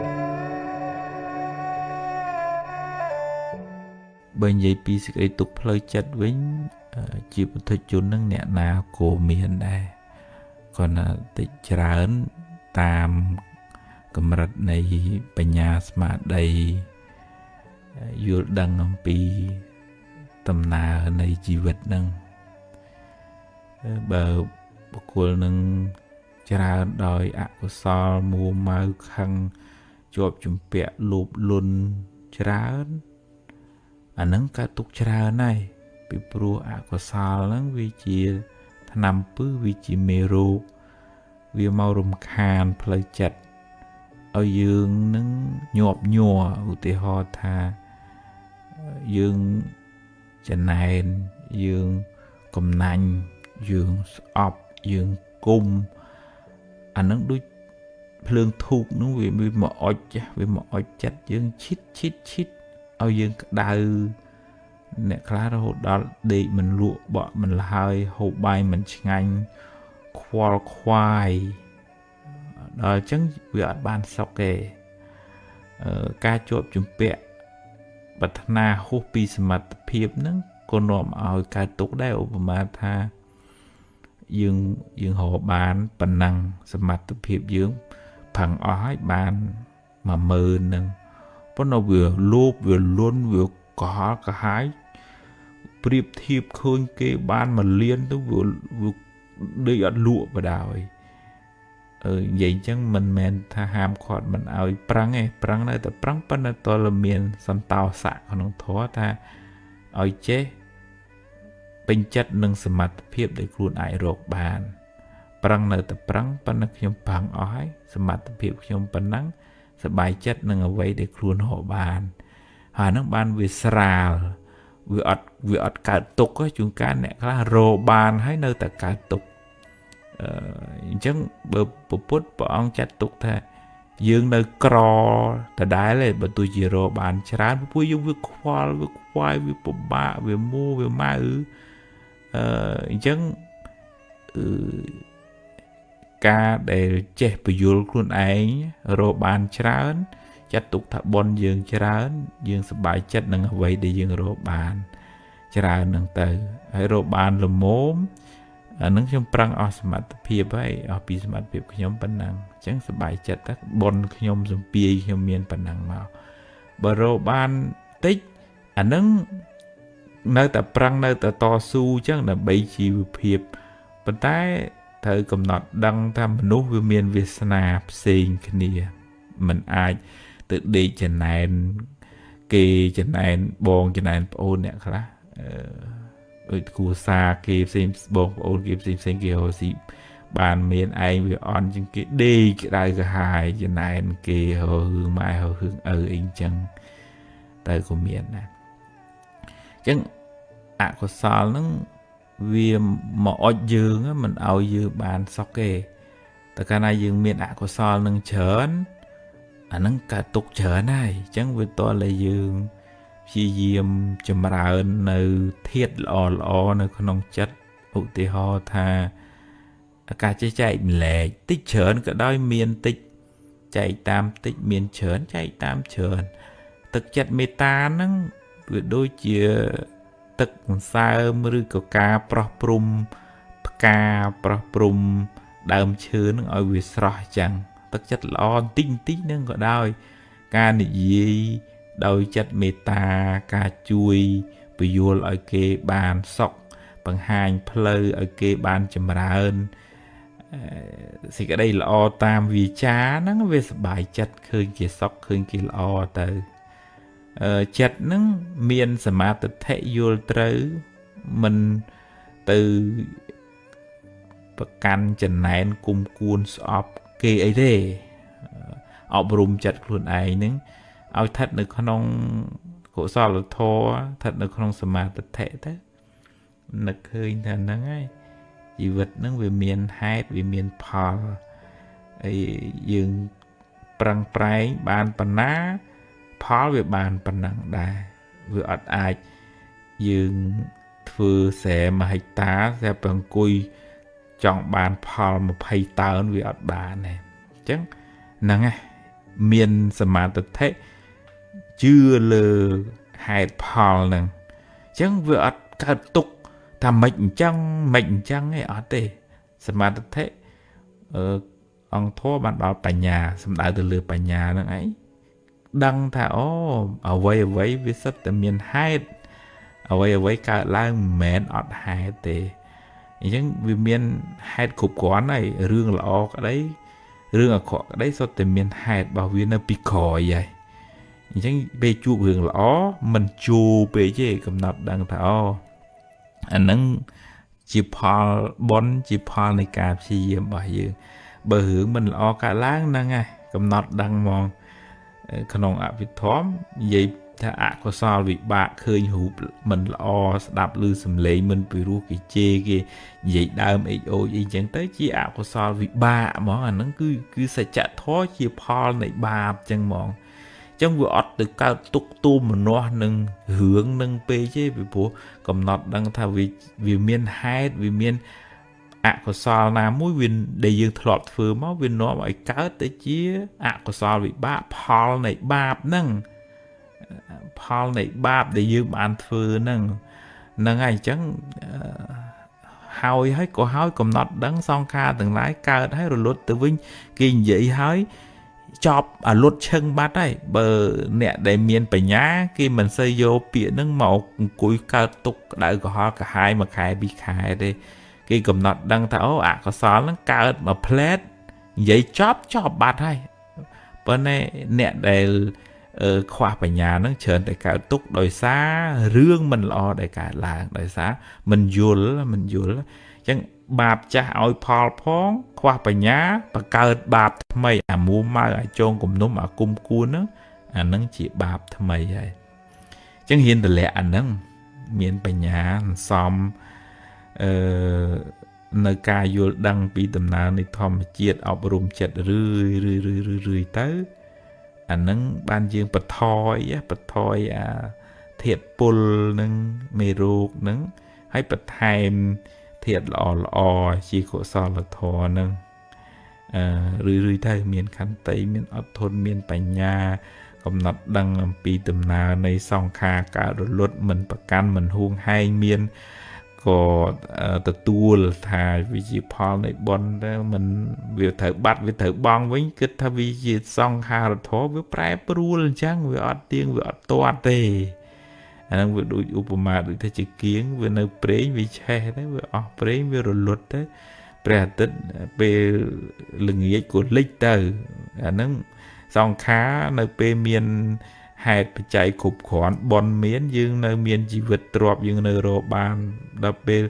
បើនិយាយពីសេចក្តីទុក្ខផ្លូវចិត្តវិញជាពុទ្ធជននឹងអ្នកណាក៏មានដែរគាត់ណាតិចច្រើនតាមកម្រិតនៃបញ្ញាស្មារតីយល់ដឹងអំពីដំណើរនៃជីវិតនឹងបើបុគ្គលនឹងច្រើនដោយអកុសលមួម៉ៅខឹងជាប់ជំពាក់លោភលន់ច្រើនអាហ្នឹងកើតទុកច្រើនហើយពីព្រោះអកុសលហ្នឹងវាជាថ្នាំពឹសវាជាមេរោគវាមករំខានផ្លូវចិត្តឲ្យយើងនឹងញាប់ញ័រឧទាហរណ៍ថាយើងចំណែនយើងកំណាញ់យើងស្អប់យើងគុំអាហ្នឹងដូចភ្លើងធូបហ្នឹងវាមកអុចវាមកអុចចិត្តយើងឈិតឲ្យយើងក្តៅអ្នកខ្លះរហូតដល់ដេកមិនលក់បក់មិនលហើយហូបបាយមិនឆ្ងាញ់ខ្វល់ខ្វាយដល់អញ្ចឹងវាអត់បានសុខទេការជាប់ជំពាក់ប្រាថ្នាហួសពីសមត្ថភាពហ្នឹងក៏នាំឲ្យកើតទុក្ខដែរឧបមាថាយើងរកបានប៉ុណ្ណឹងសមត្ថភាពយើងផឹងអស់ហើយបាន10000ហ្នឹងប៉ុន្តែវាលោភវាលន់វាកុហកកាហាយប្រៀបធៀបឃើញគេបាន1លានទៅវាដូចអត់លក់បដោយនិយាយអញ្ចឹងមិនមែនថាហាមឃាត់មិនឲ្យប្រឹងទេប្រឹងនៅតែប្រឹងប៉ុន្តែតើមានសន្តោសៈក្នុងធម៌ថាឲ្យចេះពេញចិត្តនឹងសមត្ថភាពដែលខ្លួនអាចរកបានប្រឹងនៅតែប្រឹងប៉ុន្តែខ្ញុំប្រឹងអស់ហើយសមត្ថភាពខ្ញុំប៉ុណ្ណឹងសប្បាយចិត្តនឹងអ្វីដែលខ្លួនរកបានហើយហ្នឹងបានវាស្រាលវាអត់កើតទុក្ខជួនកាលអ្នកខ្លះរកបានហើយនៅតែកើតទុក្ខអញ្ចឹងបើពុទ្ធព្រះអង្គចាត់ទុកថាយើងនៅក្រដដែលឯងបើទោះជារកបានច្រើនពួកយើងវាខ្វល់វាខ្វាយវាពិបាកវាមួវាម៉ៅអញ្ចឹងការដែលចេះបញ្យល់ខ្លួនឯងរកបានច្រើនចាត់ទុកថាបុណ្យយើងច្រើនយើងសប្បាយចិត្តនឹងអ្វីដែលយើងរកបានច្រើននឹងទៅហើយរកបានល្មមអានឹងខ្ញុំប្រឹងអស់សមត្ថភាពហើយអស់ពីសមត្ថភាពខ្ញុំប៉ុណ្ណឹងអញ្ចឹងសប្បាយចិត្តតែបុណ្យខ្ញុំសំពាយខ្ញុំមានប៉ុណ្ណឹងមកបើរកបានតិចអានឹងនៅតែប្រឹងនៅតែតស៊ូអញ្ចឹងដើម្បីជីវភាពប៉ុន្តែត្រូវកំណត់ដឹងថាមនុស្សវាមានវាសនាផ្សេងគ្នាមិនអាចទៅដេកចំណែនគេចំណែនបងចំណែនប្អូនអ្នកខ្លះដូចគ្រួសារគេផ្សេងបងប្អូនគេផ្សេងគេរកស៊ីបានមានឯងវាអន់ជាងគេដេកក្តៅក្រហាយចំណែនគេរករឿងម៉ែរករឿងឪអីអញ្ចឹងតែក៏មានដែរអញ្ចឹងអកុសលហ្នឹងវាមកអុចយើងមិនឲ្យយើងបានសុខទេតែកាលណាយើងមានអកុសលនឹងច្រើនអាហ្នឹងកើតទុកច្រើនហើយអញ្ចឹងវាតតែយើងព្យាយាមចម្រើននៅធាតុល្អនៅក្នុងចិត្តឧទាហរណ៍ថាការចេះចែកម្លែកតិចច្រើនក៏ដោយមានតិចចែកតាមតិចមានច្រើនចែកតាមច្រើនទឹកចិត្តមេត្តាហ្នឹងវាដូចជាទឹកសន្សើមឬក៏ការប្រោះព្រំផ្កាប្រោះព្រំដើមឈើនឹងឲ្យវាស្រស់ចឹងទឹកចិត្តល្អបន្តិចហ្នឹងក៏ដោយការនិយាយដោយចិត្តមេត្តាការជួយពយល់ឲ្យគេបានសុខបង្ហាញផ្លូវឲ្យគេបានចម្រើនសេចក្តីល្អតាមវាចាហ្នឹងវាសប្បាយចិត្តឃើញគេសុខឃើញគេល្អទៅចិត្តហ្នឹងមានសមាធិយល់ត្រូវមិនទៅប្រកាន់ចំណែនគុំគួនស្អប់គេអីទេអប់រំចិត្តខ្លួនឯងហ្នឹងឲ្យស្ថិតនៅក្នុងកុសលធម៌ស្ថិតនៅក្នុងសមាធិទៅនឹកឃើញថាហ្នឹងហើយជីវិតហ្នឹងវាមានហេតុវាមានផលហើយយើងប្រឹងប្រែងបានប៉ុណ្ណាផលវាបានប៉ុណ្ណឹងដែរវាអត់អាចយើងធ្វើស្រែ1ហិកតាតែប្រអង្គុយចង់បានផល20តោនវាអត់បានទេអញ្ចឹងហ្នឹង miền sầm mát thế chưa lơ hạt phò nè chẳng vừa cả tục thầm mệnh chăng ấy ở đây sầm mát thế ông thua bạn bảo bà nhà sầm đại từ lừa bà nhà nữa ấy đăng thà ô ở vậy với rất là miền hai ở vậy cả là mẹn ọt hai tệ nhưng vì miền hai cục quán này rương là ọ cái đấy rương ở khó cái đấy so từ miền hai bảo viên là bị khỏi vậy nhưng bê chu rương là ó mình chu bê chứ cầm nọt đăng thà ô anh nâng chỉ phò bón chỉ phò này cả gì bảo dương bờ hướng mình là cả láng nâng ai cầm nọt đăng mongขนมอภิธรรมยัยถ้าอะก็สอนวิบากเคยหูมันละอสดับลือสำเลยมันไปรู้กี่เจกี่ยัยดามไอโอยัยจังเต้จีอะก็สอนวิบากมองอันนั้นคือสัจจะท้อเชี่ยพอในบาปจังมองจังว่าอดตึกการตุกตูมมันนัวหนึ่งเหืองหนึ่งเปเจ้ไปผัวกำหนดดังถ้าวิเมียนไฮวิเมียนอะก็สอนน้ำมุ้ยวินได้ยืนถลอดฝืนมั้งวินน้อไอ้ก้าวแต่เจี๊ยอะก็สอนวิบากพอในบาปนั่งพอในบาปได้ยืมอันฝืนนั่งไอ้จังหายให้ก็หายกำหนดดังซองคาถึงหลายก้าวให้รถตัววิ่งกินใหญ่หายจอบรถเชิงบัดได้เบอร์เนี่ยได้เมียนไปย้ากี่มันเซโยเปียนั่งหมอกกุยก้าวตุกได้ก็หากหายมาขายบีขายได้cái cầm nọt đăng thảo có xóa nó cao mà plate giấy chóp bát hay bên này nè để khoa phải nhà nó chờ để cả túc đòi xa rương mình lo để cả làng đòi xa mình dùl chẳng bạp cha ôi phò phong khoa phải nhà và cao bạp mày mua mai ở chôn cùng nó mà cung cuốn nó nó chỉ bạp mày vậy chẳng hiện từ lẽ anh nó miền phải nhà xóm nơi ca vô đăng bị tầm nào này thòm chiết ọc rùm chật rươi tới anh nâng ban dương bật thoi thiệt bùl nâng mê ruột nâng hay bật thèm thiệt lọ chỉ khổ so là thò nâng rươi tới miền khăn tây miền ấp thôn miền bánh nhà cầm nọt đăng bị tầm nào này song kha cả rồi luật mình bạc can mình huông hai miền có tự tuôn thà vì chỉ phò này bon đó mình việc thở bắt việc thở bong với cái thà vì chỉ xong hà thố với prai pru chăng với ọt tiếng với ọt toa tê anh đang việc đối upama đối thế chỉ kiến với nơi prey vì che đấy với ọt prey với rồi luật đấy prai tết về lưng nghĩa của lịch tử anh đang xong khá nơi pe miền hạt chạy cục khoản bòn miến dương nơi miền chỉ vật trọp dương nơi rô bàn đập bê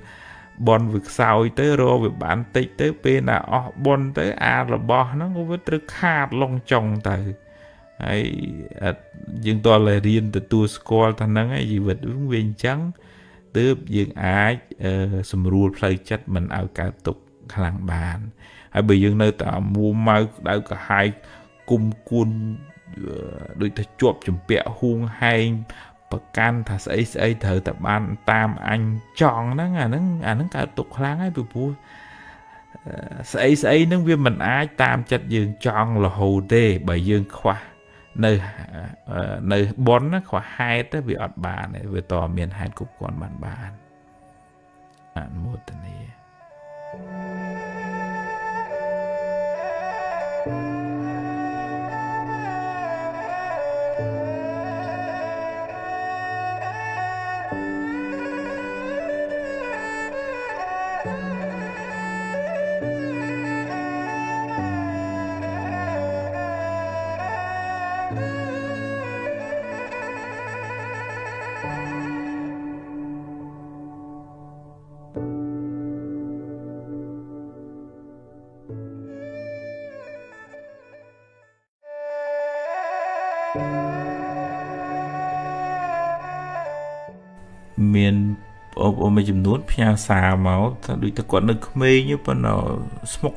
bòn vực sao tới rô việc bán tích tới bê là bòn tới là bò nó có với trức hạt long trồng từ ấy dương to là riêng từ tour school thằng nắng ấy gì vật ứng viên trắng tướp dương ái sầm rùa play chất mình ao cả tục làng bàn hay bởi dương nơi ta mua mai đã cả hai cung cuốn đôi ta chuột chùm bẹ hung hay bậc can thà sẽ thở tập ban tam anh chọn nó cả tục láng ấy bùi sẽ nó viên mình ai tam chặt dương chọn là hồ tê bởi dương khoa nơi bốn nó khoa hai tới vì ọt bà này về tòa miền hai cục còn bàn một tình này miền ở mấy chùm nút phía xa máu đôi ta còn được mê như bọn nó smoke